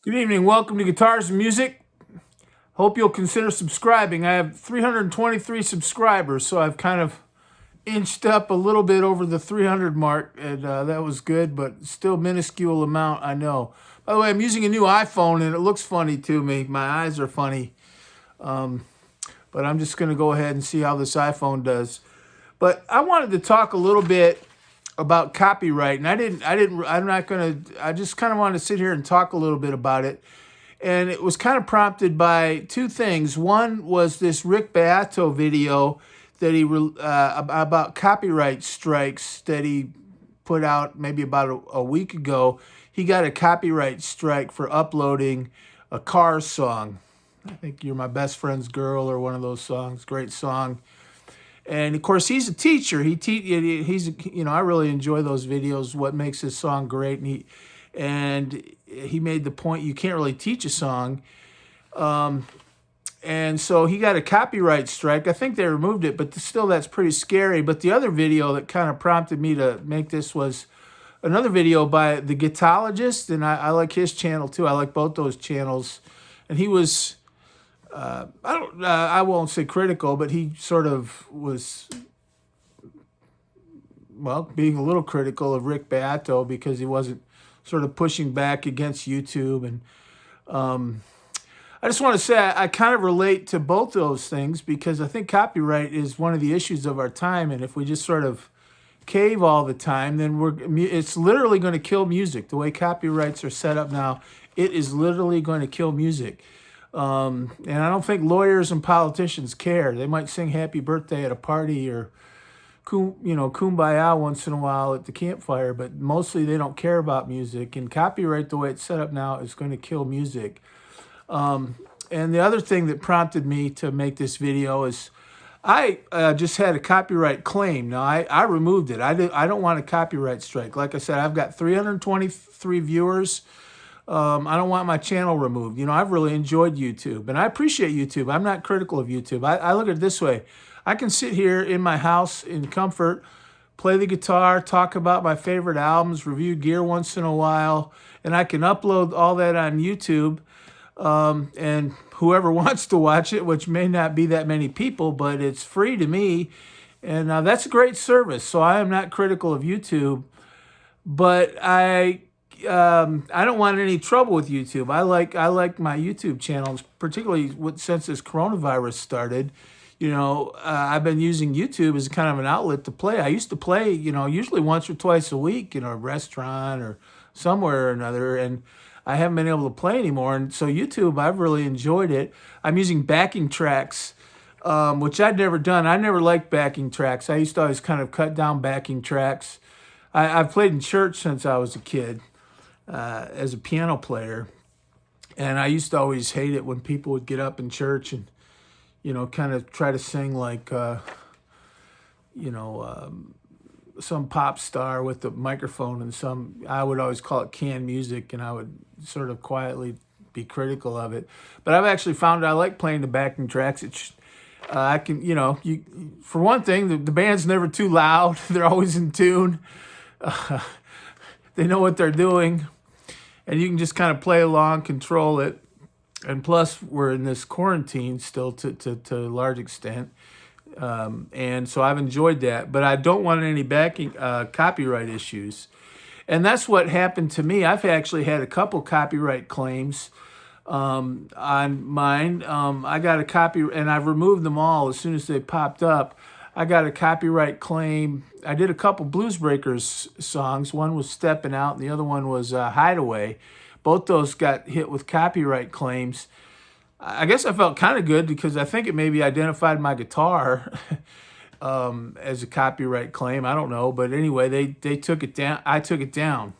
Good evening. Welcome to Guitars and Music. Hope you'll consider subscribing. I have 323 subscribers, so I've kind of inched up a little bit over the 300 mark, and that was good, but still minuscule amount, I know. By the way, I'm using a new iPhone, and it looks funny to me. My eyes are funny, but I'm just going to go ahead and see how this iPhone does. But I wanted to talk a little bit about copyright, and I just kind of wanted to sit here and talk a little bit about it. And it was kind of prompted by two things. One was this Rick Beato video that about copyright strikes that he put out maybe about a week ago. He got a copyright strike for uploading a Cars song. I think You're My Best Friend's Girl or one of those songs. Great song. And of course, he's a teacher. I really enjoy those videos. What makes his song great? And he made the point you can't really teach a song. And so he got a copyright strike. I think they removed it, but still, that's pretty scary. But the other video that kind of prompted me to make this was another video by the Gitologist, and I like his channel too. I like both those channels. And he was. I won't say critical, but he sort of was, well, being a little critical of Rick Beato because he wasn't sort of pushing back against YouTube. And I just want to say I kind of relate to both those things because I think copyright is one of the issues of our time. And if we just sort of cave all the time, then it's literally going to kill music. The way copyrights are set up now, it is literally going to kill music. And I don't think lawyers and politicians care. They might sing happy birthday at a party or, kumbaya once in a while at the campfire, but mostly they don't care about music. And copyright, the way it's set up now, is going to kill music. And the other thing that prompted me to make this video is I just had a copyright claim. Now, I removed it. I don't want a copyright strike. Like I said, I've got 323 viewers. I don't want my channel removed. I've really enjoyed YouTube, and I appreciate YouTube. I'm not critical of YouTube. I look at it this way. I can sit here in my house in comfort, play the guitar, talk about my favorite albums, review gear once in a while, and I can upload all that on YouTube, and whoever wants to watch it, which may not be that many people, but it's free to me, and that's a great service. So I am not critical of YouTube, but I don't want any trouble with YouTube. I like my YouTube channels, particularly since this coronavirus started. I've been using YouTube as kind of an outlet to play. I used to play, usually once or twice a week in a restaurant or somewhere or another, and I haven't been able to play anymore. And so YouTube, I've really enjoyed it. I'm using backing tracks, which I'd never done. I never liked backing tracks. I used to always kind of cut down backing tracks. I've played in church since I was a kid. As a piano player, and I used to always hate it when people would get up in church and kind of try to sing like some pop star with the microphone, and I would always call it canned music, and I would sort of quietly be critical of it. But I've actually found I like playing the backing tracks. I can, for one thing, the band's never too loud. They're always in tune. They know what they're doing. And you can just kind of play along, control it. And plus, we're in this quarantine still to a large extent. And so I've enjoyed that. But I don't want any backing copyright issues. And that's what happened to me. I've actually had a couple copyright claims on mine. I got a copy, and I've removed them all as soon as they popped up. I got a copyright claim. I did a couple Blues Breakers songs. One was Steppin' Out, and the other one was Hideaway. Both those got hit with copyright claims. I guess I felt kind of good because I think it maybe identified my guitar as a copyright claim. I don't know. But anyway, they took it down. I took it down.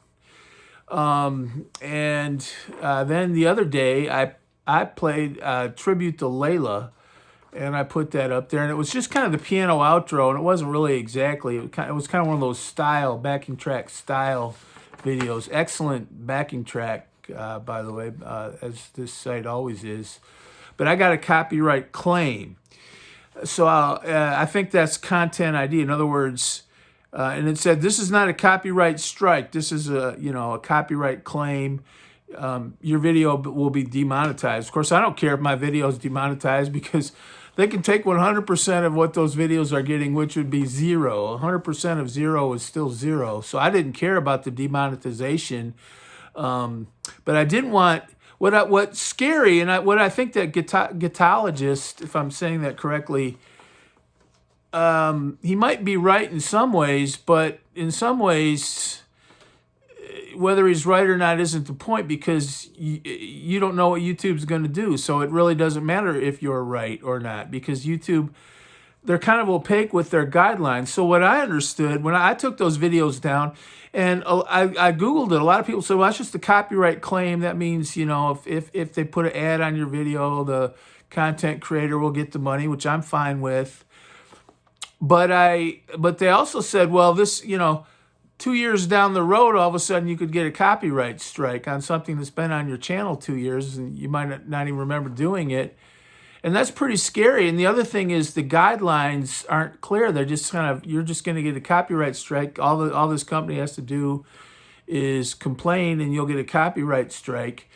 Then the other day, I played Tribute to Layla. And I put that up there, and it was just kind of the piano outro, and it wasn't really exactly. It was kind of one of those backing track style videos. Excellent backing track, by the way, as this site always is. But I got a copyright claim, so I think that's content ID. In other words, and it said this is not a copyright strike. This is a copyright claim. your video will be demonetized. Of course, I don't care if my video is demonetized because they can take 100% of what those videos are getting, which would be zero. 100% of zero is still zero. So I didn't care about the demonetization. But I didn't want what's scary, and what I think that Gitologist, if I'm saying that correctly, he might be right in some ways, but in some ways, whether he's right or not isn't the point, because you don't know what YouTube's going to do. So it really doesn't matter if you're right or not, because YouTube, they're kind of opaque with their guidelines. So what I understood when I took those videos down, and I Googled it, a lot of people said, well, that's just a copyright claim. That means, if they put an ad on your video, the content creator will get the money, which I'm fine with. But they also said, well, this, 2 years down the road, all of a sudden you could get a copyright strike on something that's been on your channel 2 years, and you might not even remember doing it. And that's pretty scary. And the other thing is the guidelines aren't clear. They're just you're just going to get a copyright strike. All this company has to do is complain, and you'll get a copyright strike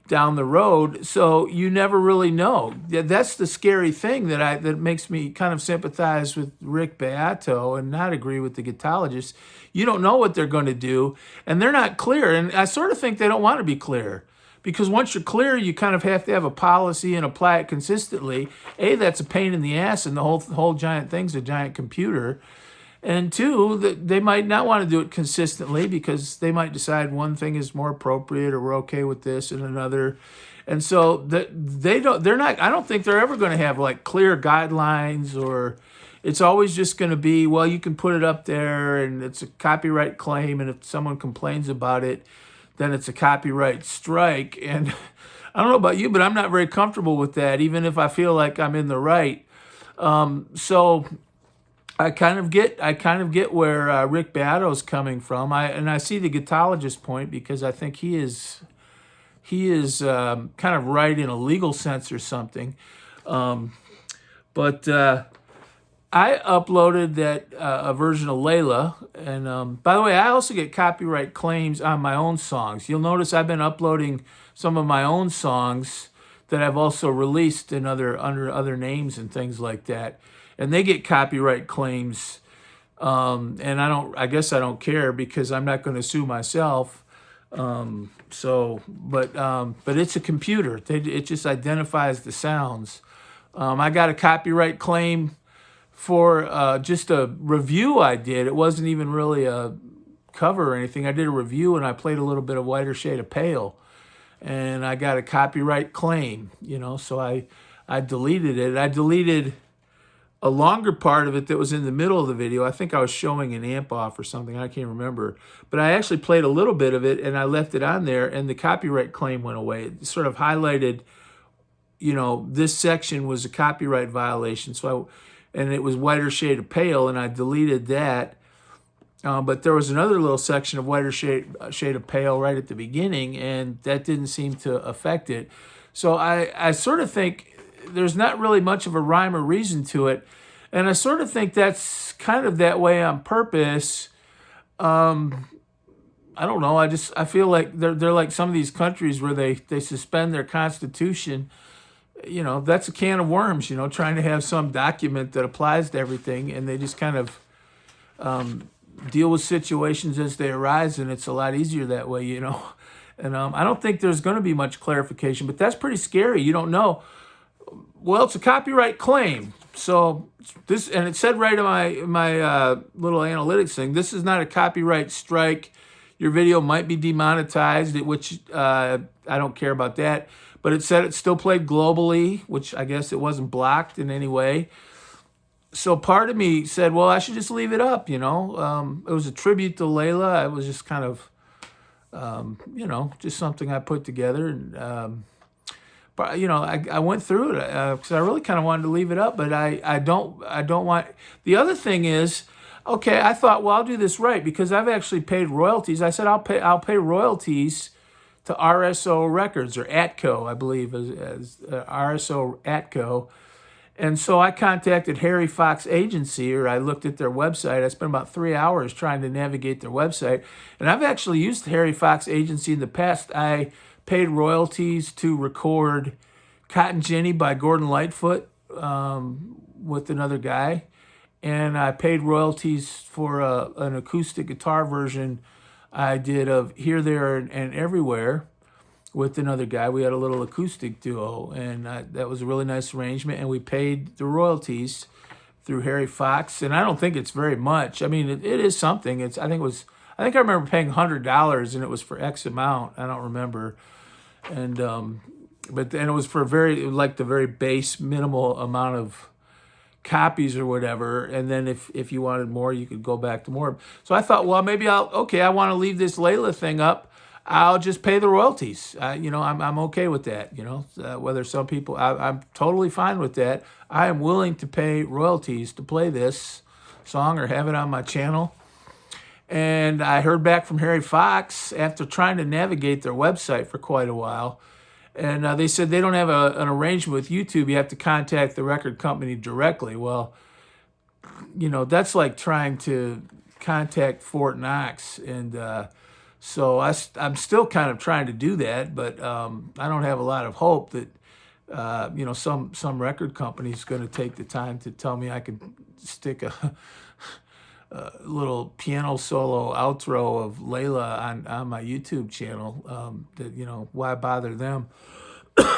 down the road. So you never really know. That's the scary thing that makes me kind of sympathize with Rick Beato and not agree with the Gitologist. You don't know what they're going to do, and they're not clear. And I sort of think they don't want to be clear, because once you're clear, you kind of have to have a policy and apply it consistently. A, that's a pain in the ass, and the whole giant thing's a giant computer. And two, that they might not want to do it consistently, because they might decide one thing is more appropriate, or we're okay with this and another. And so they're not, I don't think they're ever going to have like clear guidelines, or it's always just going to be, well, you can put it up there and it's a copyright claim, and if someone complains about it, then it's a copyright strike. And I don't know about you, but I'm not very comfortable with that, even if I feel like I'm in the right. So I kind of get where Rick Beato's coming from. I see the Gitologist point, because I think he is kind of right in a legal sense or something. But I uploaded a version of Layla, and by the way, I also get copyright claims on my own songs. You'll notice I've been uploading some of my own songs that I've also released under other names and things like that, and they get copyright claims. And I guess I don't care, because I'm not going to sue myself. But it's a computer. It just identifies the sounds. I got a copyright claim for just a review I did. It wasn't even really a cover or anything. I did a review, and I played a little bit of Whiter Shade of Pale, and I got a copyright claim. So I deleted it. I deleted a longer part of it that was in the middle of the video. I think I was showing an amp off or something. I can't remember. But I actually played a little bit of it, and I left it on there, and the copyright claim went away. It sort of highlighted, this section was a copyright violation. And it was Whiter Shade of Pale, and I deleted that. But there was another little section of Whiter Shade of Pale right at the beginning, and that didn't seem to affect it. So I sort of think there's not really much of a rhyme or reason to it. And I sort of think that's kind of that way on purpose. I don't know. I feel like they're like some of these countries where they suspend their constitution. That's a can of worms, trying to have some document that applies to everything, and they just kind of deal with situations as they arise, and it's a lot easier that way, And I don't think there's going to be much clarification, but that's pretty scary. You don't know. Well, it's a copyright claim. So and it said right in my little analytics thing, this is not a copyright strike. Your video might be demonetized, which I don't care about that. But it said it still played globally, which I guess it wasn't blocked in any way. So part of me said, well, I should just leave it up, It was a tribute to Layla. It was just kind of, just something I put together. And, but, I went through it because I really kind of wanted to leave it up. But I don't want... The other thing is, okay, I thought, well, I'll do this right, because I've actually paid royalties. I said I'll pay royalties to RSO Records, or Atco, I believe, as RSO Atco. And so I contacted Harry Fox Agency, or I looked at their website. I spent about 3 hours trying to navigate their website. And I've actually used Harry Fox Agency in the past. I paid royalties to record Cotton Jenny by Gordon Lightfoot with another guy. And I paid royalties for an acoustic guitar version I did of Here, There, and Everywhere with another guy. We had a little acoustic duo, and that was a really nice arrangement. And we paid the royalties through Harry Fox, and I don't think it's very much. I mean, it is something. I think I remember paying $100, and it was for X amount. I don't remember, and but then it was for the very base minimal amount of copies or whatever, and then if you wanted more, you could go back to more. So I thought, well, maybe I want to leave this Layla thing up. I'll just pay the royalties. I'm okay with that. Whether some people, I'm totally fine with that. I am willing to pay royalties to play this song or have it on my channel. And I heard back from Harry Fox after trying to navigate their website for quite a while. And they said they don't have an arrangement with YouTube. You have to contact the record company directly. Well, that's like trying to contact Fort Knox. And so I'm still kind of trying to do that, but I don't have a lot of hope that, some record company is going to take the time to tell me I can stick a little piano solo outro of Layla on my YouTube channel. Why bother them?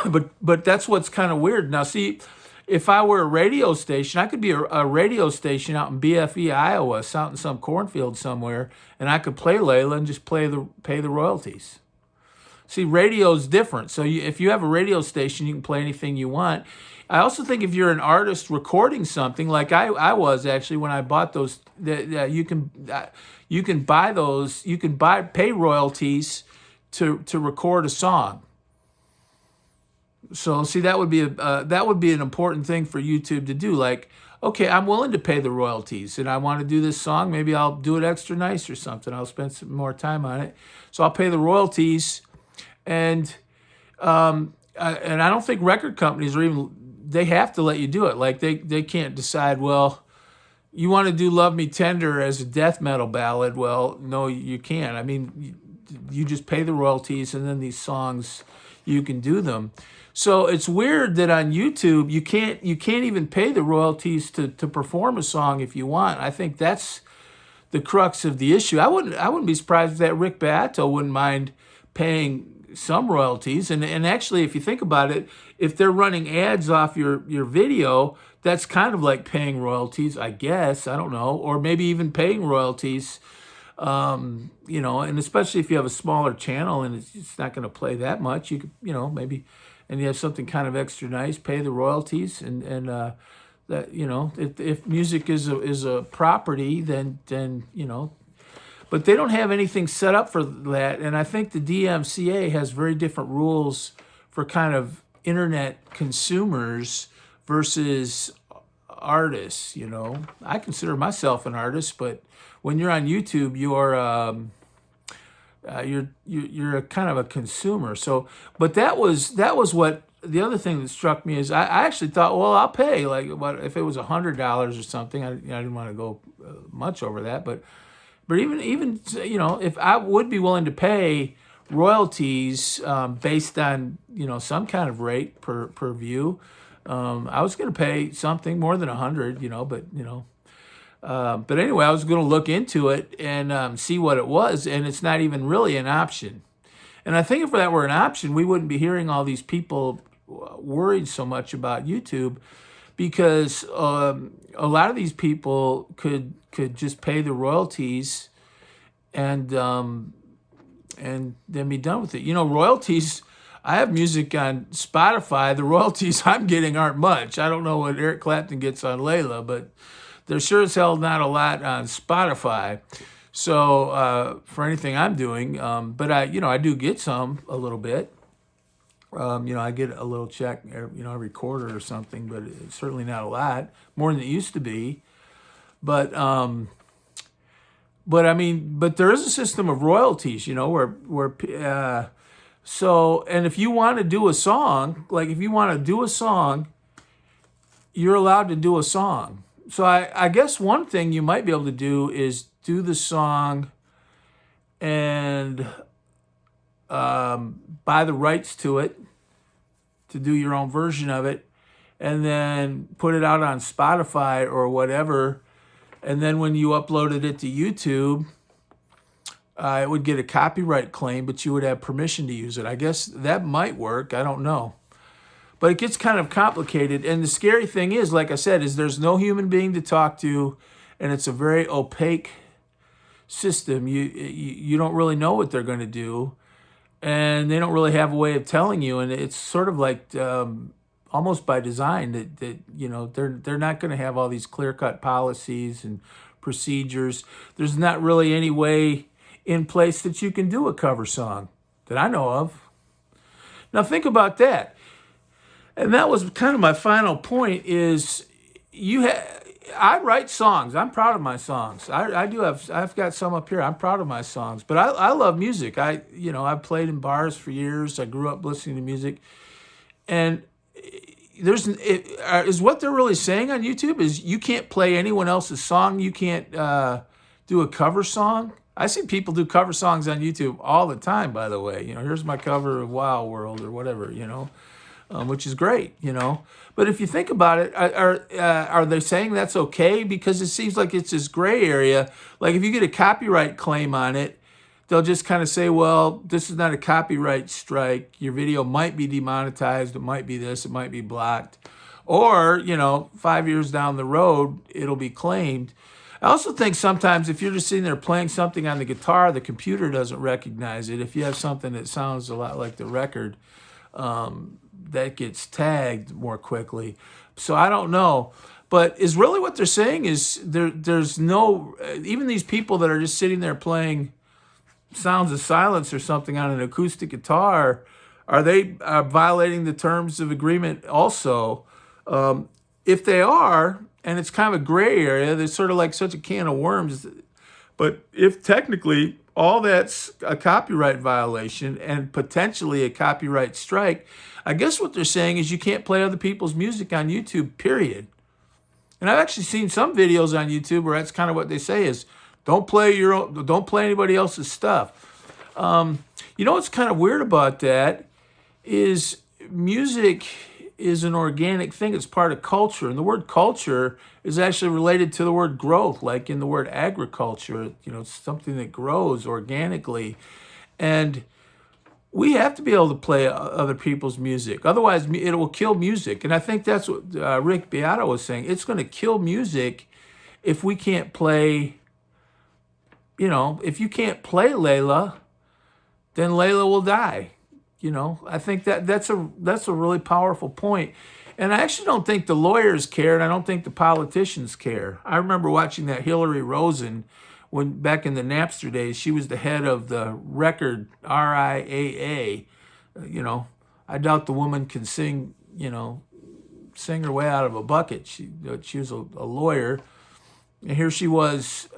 but that's what's kind of weird. Now, see, if I were a radio station, I could be a radio station out in BFE, Iowa, out in some cornfield somewhere, and I could play Layla and just pay the royalties. See, radio's different. So if you have a radio station, you can play anything you want. I also think if you're an artist recording something, like I was actually when I bought those, you can buy those. You can pay royalties to record a song. So see, that would be an important thing for YouTube to do. Like, okay, I'm willing to pay the royalties, and I want to do this song. Maybe I'll do it extra nice or something. I'll spend some more time on it. So I'll pay the royalties, and I don't think record companies they have to let you do it. Like they can't decide, well, you want to do Love Me Tender as a death metal ballad. Well, no, you can't. I mean, you just pay the royalties, and then these songs, you can do them. So it's weird that on YouTube you can't even pay the royalties to perform a song if you want. I think that's the crux of the issue. I wouldn't be surprised if that Rick Beato wouldn't mind paying some royalties. And actually, if you think about it, if they're running ads off your video, that's kind of like paying royalties, I guess. I don't know. Or maybe even paying royalties, and especially if you have a smaller channel and it's not going to play that much, you could, maybe, and you have something kind of extra nice, pay the royalties. And that, if music is a property, then but they don't have anything set up for that. And I think the DMCA has very different rules for kind of internet consumers versus artists. I consider myself an artist, but when you're on YouTube, you're a kind of a consumer. So, but that was what the other thing that struck me is I actually thought, well, I'll pay, like, what if it was $100 or something. I didn't want to go much over that, but even if I would be willing to pay royalties based on some kind of rate per view, I was going to pay something more than 100, but anyway, I was going to look into it and see what it was, and it's not even really an option. And I think if that were an option, we wouldn't be hearing all these people worried so much about YouTube, because a lot of these people could just pay the royalties and then be done with it. Royalties. I have music on Spotify. The royalties I'm getting aren't much. I don't know what Eric Clapton gets on Layla, but there's sure as hell not a lot on Spotify. So for anything I'm doing, but I do get a little bit. I get a little check, every quarter or something, but it's certainly not a lot, more than it used to be. But there is a system of royalties, where so, and if you want to do a song, you're allowed to do a song. So I guess one thing you might be able to do is do the song and buy the rights to it, to do your own version of it, and then put it out on Spotify or whatever. And then when you uploaded it to YouTube, it would get a copyright claim, but you would have permission to use it. I guess that might work. I don't know. But it gets kind of complicated. And the scary thing is, like I said, is there's no human being to talk to, and it's a very opaque system. You don't really know what they're going to do, and they don't really have a way of telling you. And it's sort of like almost by design that they're not going to have all these clear-cut policies and procedures. There's not really any way in place that you can do a cover song that I know of. Now think about that. And that was kind of my final point is I write songs. I'm proud of my songs. I've got some up here. I'm proud of my songs, but I love music. I've played in bars for years. I grew up listening to music, and is what they're really saying on YouTube is you can't play anyone else's song. You can't do a cover song. I see people do cover songs on YouTube all the time, by the way. Here's my cover of Wild World or whatever, which is great, But if you think about it, are they saying that's okay? Because it seems like it's this gray area. Like if you get a copyright claim on it, they'll just kind of say, well, this is not a copyright strike. Your video might be demonetized. It might be this. It might be blocked. Or, 5 years down the road, it'll be claimed. I also think sometimes if you're just sitting there playing something on the guitar, the computer doesn't recognize it. If you have something that sounds a lot like the record, that gets tagged more quickly. So I don't know. But is really what they're saying is there's no, even these people that are just sitting there playing Sounds of Silence or something on an acoustic guitar, are they violating the terms of agreement also? If they are, and it's kind of a gray area, there's sort of like such a can of worms. But if technically all that's a copyright violation and potentially a copyright strike, I guess what they're saying is you can't play other people's music on YouTube, period. And I've actually seen some videos on YouTube where that's kind of what they say is don't play anybody else's stuff. What's kind of weird about that is music is an organic thing. It's part of culture. And the word culture is actually related to the word growth, like in the word agriculture. It's something that grows organically. And we have to be able to play other people's music. Otherwise, it will kill music. And I think that's what Rick Beato was saying. It's going to kill music if we can't play, if you can't play Layla, then Layla will die. I think that's a really powerful point. And I actually don't think the lawyers care, and I don't think the politicians care. I remember watching that Hillary Rosen when back in the Napster days. She was the head of the record RIAA. I doubt the woman can sing her way out of a bucket. She was a lawyer, and here she was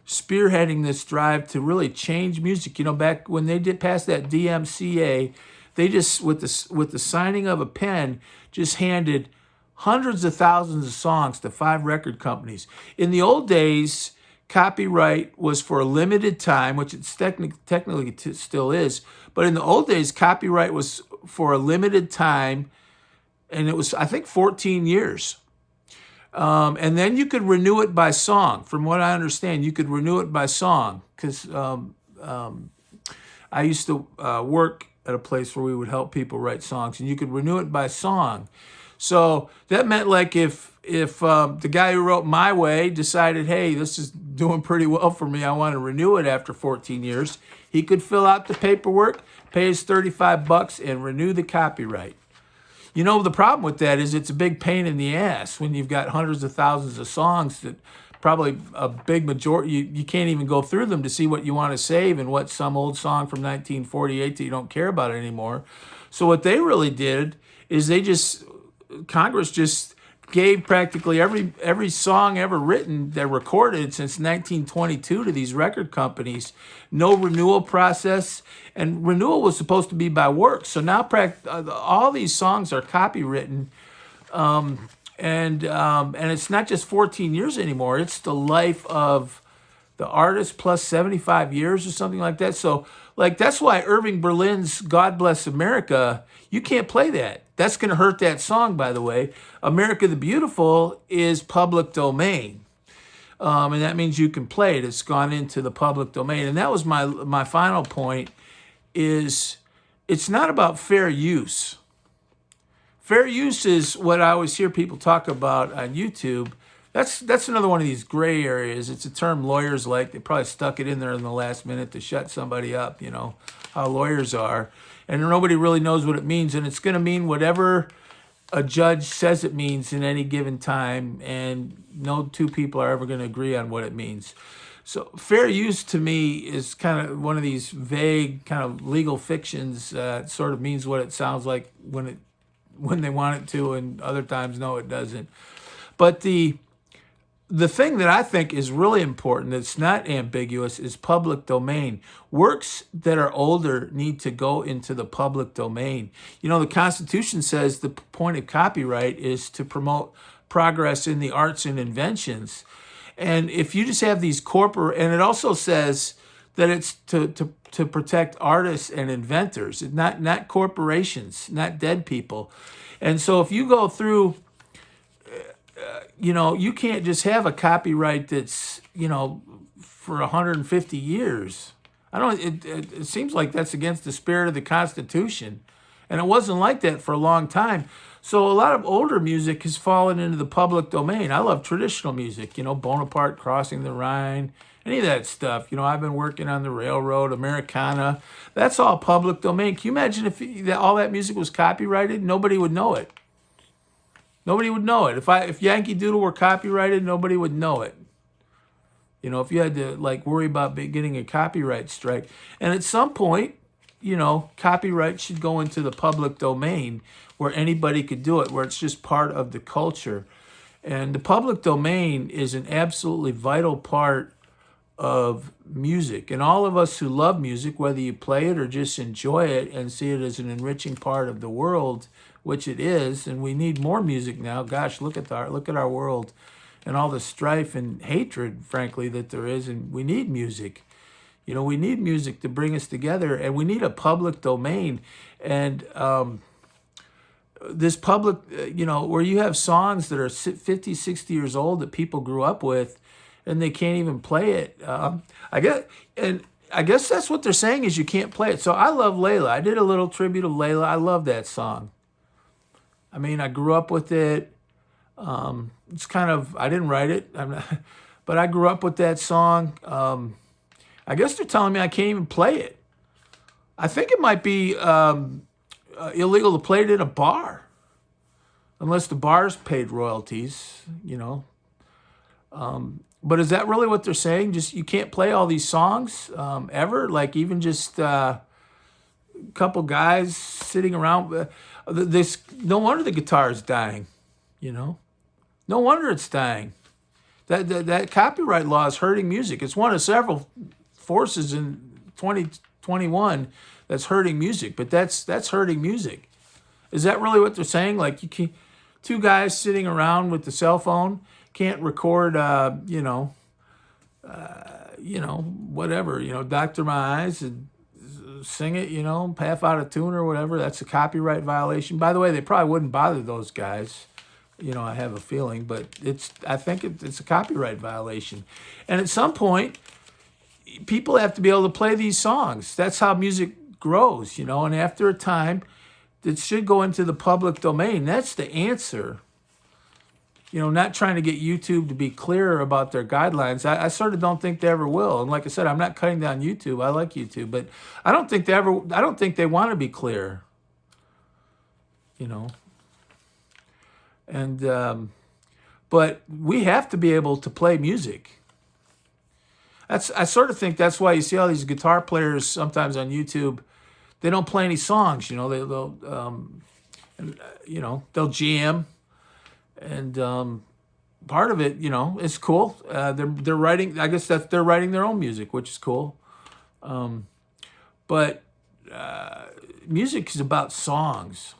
spearheading this drive to really change music. Back when they did pass that DMCA, they just with the signing of a pen just handed hundreds of thousands of songs to 5 record companies. In the old days, copyright was for a limited time, which it's technically still is. But in the old days, copyright was for a limited time, and it was, I think, 14 years. And then you could renew it by song. From what I understand, you could renew it by song. Because I used to work at a place where we would help people write songs, and you could renew it by song. So that meant like if the guy who wrote My Way decided, hey, this is doing pretty well for me, I want to renew it after 14 years, he could fill out the paperwork, pay his $35, and renew the copyright. The problem with that is it's a big pain in the ass when you've got hundreds of thousands of songs that probably a big majority, you can't even go through them to see what you want to save and what some old song from 1948 that you don't care about anymore. So what they really did is Congress just gave practically every song ever written that recorded since 1922 to these record companies. No renewal process, and renewal was supposed to be by work. So now all these songs are copywritten, and it's not just 14 years anymore. It's the life of the artist plus 75 years or something like that. So, like, that's why Irving Berlin's God Bless America, you can't play that. That's going to hurt that song, by the way. America the Beautiful is public domain. And that means you can play it. It's gone into the public domain. And that was my final point is it's not about fair use. Fair use is what I always hear people talk about on YouTube. That's another one of these gray areas. It's a term lawyers like. They probably stuck it in there in the last minute to shut somebody up, you know, how lawyers are. And nobody really knows what it means. And it's going to mean whatever a judge says it means in any given time. And no two people are ever going to agree on what it means. So fair use to me is kind of one of these vague kind of legal fictions. It sort of means what it sounds like when they want it to, and other times, no, it doesn't. But the thing that I think is really important, that's not ambiguous, is public domain. Works that are older need to go into the public domain. You know, the Constitution says the point of copyright is to promote progress in the arts and inventions. And if you just have these and it also says that it's to protect artists and inventors, not corporations, not dead people. And so if you go through, you know, you can't just have a copyright that's, you know, for 150 years. It seems like that's against the spirit of the Constitution. And it wasn't like that for a long time. So a lot of older music has fallen into the public domain. I love traditional music, you know, Bonaparte Crossing the Rhine, any of that stuff. You know, I've been working on the railroad, Americana. That's all public domain. Can you imagine if all that music was copyrighted? Nobody would know it. Nobody would know it. If Yankee Doodle were copyrighted, nobody would know it. You know, if you had to like worry about getting a copyright strike. And at some point, you know, copyright should go into the public domain where anybody could do it, where it's just part of the culture. And the public domain is an absolutely vital part of music. And all of us who love music, whether you play it or just enjoy it and see it as an enriching part of the world, which it is, and we need more music now. Gosh, look at our world and all the strife and hatred, frankly, that there is, and we need music. You know, we need music to bring us together, and we need a public domain. And this public, you know, where you have songs that are 50, 60 years old that people grew up with, and they can't even play it. I guess that's what they're saying is you can't play it. So I love Layla. I did a little tribute of Layla. I love that song. I mean, I grew up with it. It's kind of, I didn't write it, but I grew up with that song. I guess they're telling me I can't even play it. I think it might be illegal to play it in a bar, unless the bar's paid royalties, you know. But is that really what they're saying? Just you can't play all these songs ever? Like even just a couple guys sitting around. No wonder the guitar is dying, you know. No wonder it's dying. That copyright law is hurting music. It's one of several forces in 2021 that's hurting music, but that's hurting music. Is that really what they're saying? Like two guys sitting around with the cell phone can't record, whatever, Dr. My Eyes and sing it, half out of tune or whatever. That's a copyright violation. By the way, they probably wouldn't bother those guys. I have a feeling, but I think it's a copyright violation. And at some point, people have to be able to play these songs. That's how music grows, and after a time, it should go into the public domain. That's the answer. Not trying to get YouTube to be clearer about their guidelines. I sort of don't think they ever will. And like I said, I'm not cutting down YouTube. I like YouTube, but I don't think they want to be clear. And but we have to be able to play music. I sort of think that's why you see all these guitar players sometimes on YouTube. They don't play any songs. They'll jam. And part of it, is cool. They're writing. I guess they're writing their own music, which is cool. But music is about songs.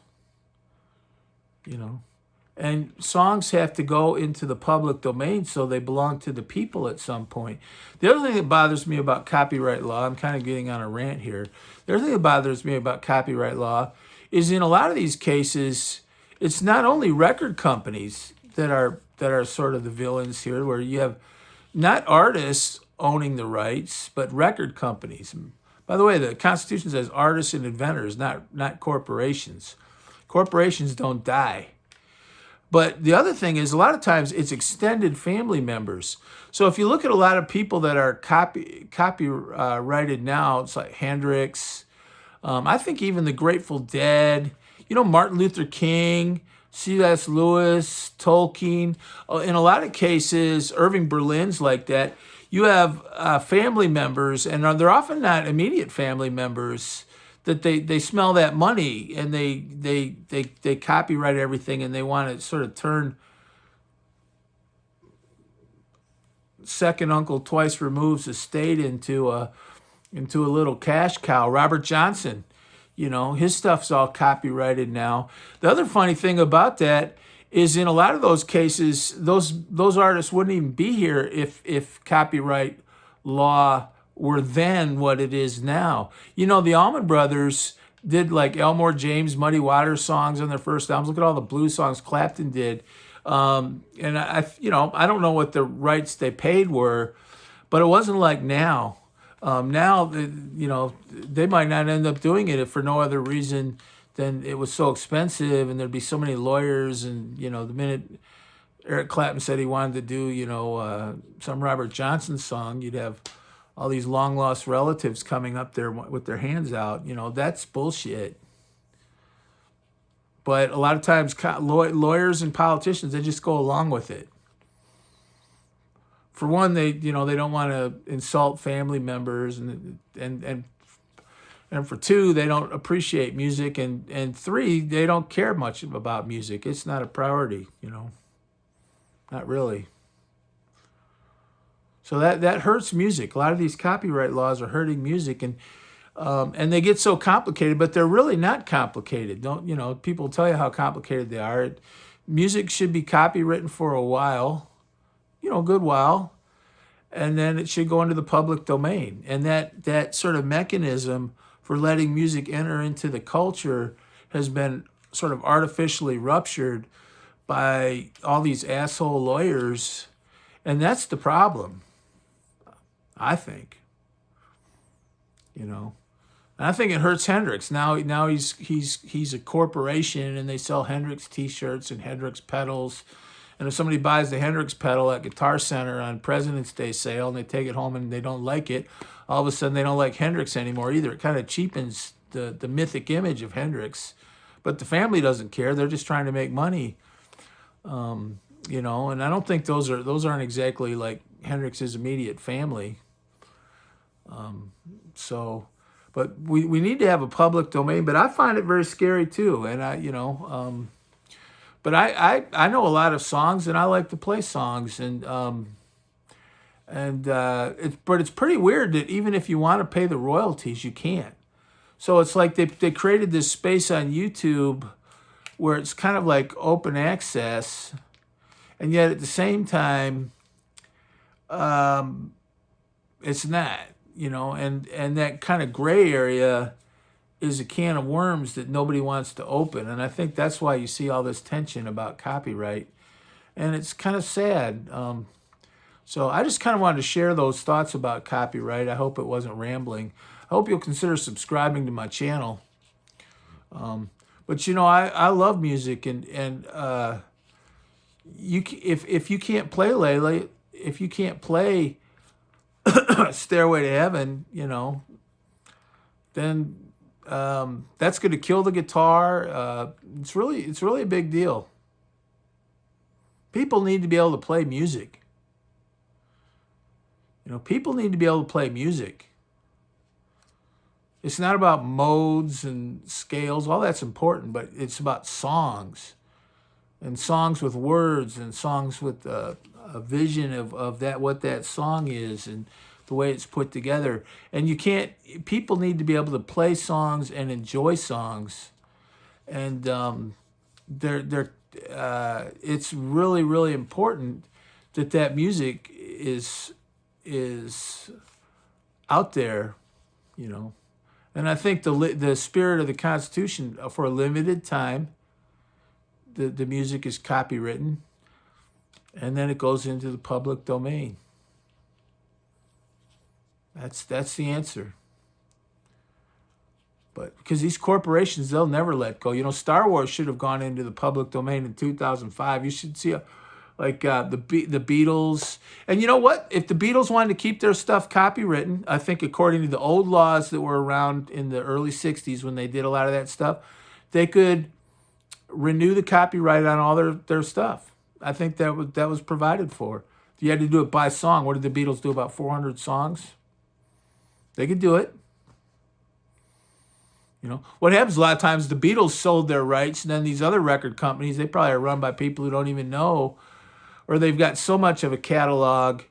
And songs have to go into the public domain, so they belong to the people at some point. The other thing that bothers me about copyright law, I'm kind of getting on a rant here. The other thing that bothers me about copyright law is in a lot of these cases, it's not only record companies that are sort of the villains here, where you have not artists owning the rights, but record companies. By the way, the Constitution says artists and inventors, not corporations. Corporations don't die. But the other thing is, a lot of times it's extended family members. So if you look at a lot of people that are copyrighted now, it's like Hendrix. I think even the Grateful Dead. Martin Luther King, C.S. Lewis, Tolkien. In a lot of cases, Irving Berlin's like that. You have family members, and they're often not immediate family members, that they smell that money and they copyright everything, and they want to sort of turn second uncle twice removed's estate into a little cash cow. Robert Johnson, his stuff's all copyrighted now. The other funny thing about that is, in a lot of those cases, those artists wouldn't even be here if copyright law were then what it is now. The Allman Brothers did like Elmore James, Muddy Waters songs on their first albums. Look at all the blues songs Clapton did. And I don't know what the rights they paid were, but it wasn't like now. Now, they might not end up doing it if for no other reason than it was so expensive, and there'd be so many lawyers. And, the minute Eric Clapton said he wanted to do, some Robert Johnson song, you'd have all these long lost relatives coming up there with their hands out. That's bullshit. But a lot of times lawyers and politicians, they just go along with it. For one, they don't want to insult family members, and for two, they don't appreciate music, and three, they don't care much about music. It's not a priority, not really. So that hurts music. A lot of these copyright laws are hurting music, and they get so complicated, but they're really not complicated. People tell you how complicated they are. Music should be copywritten for a while, a good while, and then it should go into the public domain. And that sort of mechanism for letting music enter into the culture has been sort of artificially ruptured by all these asshole lawyers, and that's the problem, I think. And I think it hurts Hendrix. Now he's a corporation, and they sell Hendrix T-shirts and Hendrix pedals. And if somebody buys the Hendrix pedal at Guitar Center on President's Day sale, and they take it home and they don't like it, all of a sudden they don't like Hendrix anymore either. It kind of cheapens the mythic image of Hendrix. But the family doesn't care. They're just trying to make money. And I don't think those aren't exactly like Hendrix's immediate family. But we need to have a public domain, but I find it very scary too. And but I know a lot of songs, and I like to play songs, but it's pretty weird that even if you want to pay the royalties, you can't. So it's like they created this space on YouTube where it's kind of like open access, and yet at the same time, it's not. And that kind of gray area is a can of worms that nobody wants to open. And I think that's why you see all this tension about copyright. And it's kind of sad. So I just kind of wanted to share those thoughts about copyright. I hope it wasn't rambling. I hope you'll consider subscribing to my channel. But I love music, and if you can't play Layla, if you can't play Stairway to Heaven, then that's going to kill the guitar. It's really a big deal. People need to be able to play music. People need to be able to play music. It's not about modes and scales. All that's important, but it's about songs, and songs with words, and songs with a vision of that, what that song is, and the way it's put together. And people need to be able to play songs and enjoy songs. And it's really, really important that that music is out there, you know. And I think the spirit of the Constitution, for a limited time, the music is copywritten, and then it goes into the public domain. That's the answer. But because these corporations, they'll never let go. You know, Star Wars should have gone into the public domain in 2005. You should see, the Beatles. And you know what? If the Beatles wanted to keep their stuff copywritten, I think according to the old laws that were around in the early 60s when they did a lot of that stuff, they could renew the copyright on all their stuff. I think that was provided for. You had to do it by song. What did the Beatles do? About 400 songs? They could do it. You know, what happens a lot of times, the Beatles sold their rights, and then these other record companies, they probably are run by people who don't even know, or they've got so much of a catalog,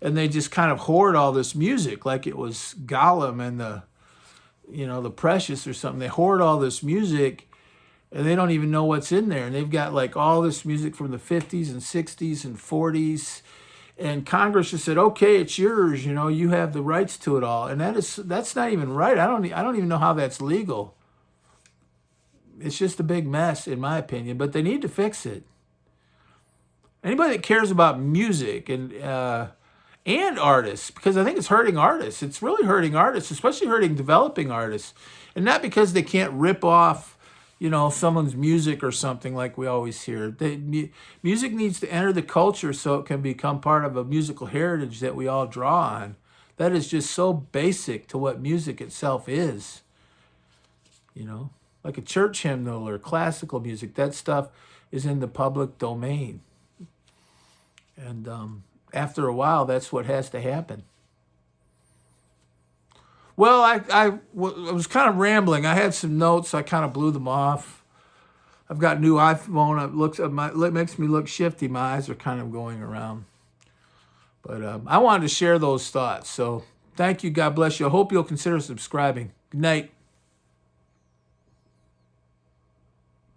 and they just kind of hoard all this music like it was Gollum and the Precious or something. They hoard all this music, and they don't even know what's in there. And they've got like all this music from the 50s and 60s and 40s. And Congress just said, okay, it's yours. You know, you have the rights to it all. And that's not even right. I don't even know how that's legal. It's just a big mess, in my opinion. But they need to fix it. Anybody that cares about music and artists, because I think it's hurting artists. It's really hurting artists, especially hurting developing artists. And not because they can't rip off, you know, someone's music or something like we always hear. Music needs to enter the culture so it can become part of a musical heritage that we all draw on. That is just so basic to what music itself is. You know, like a church hymnal or classical music, that stuff is in the public domain. And after a while, that's what has to happen. Well, I was kind of rambling. I had some notes. I kind of blew them off. I've got a new iPhone. It makes me look shifty. My eyes are kind of going around. But I wanted to share those thoughts. So thank you. God bless you. I hope you'll consider subscribing. Good night.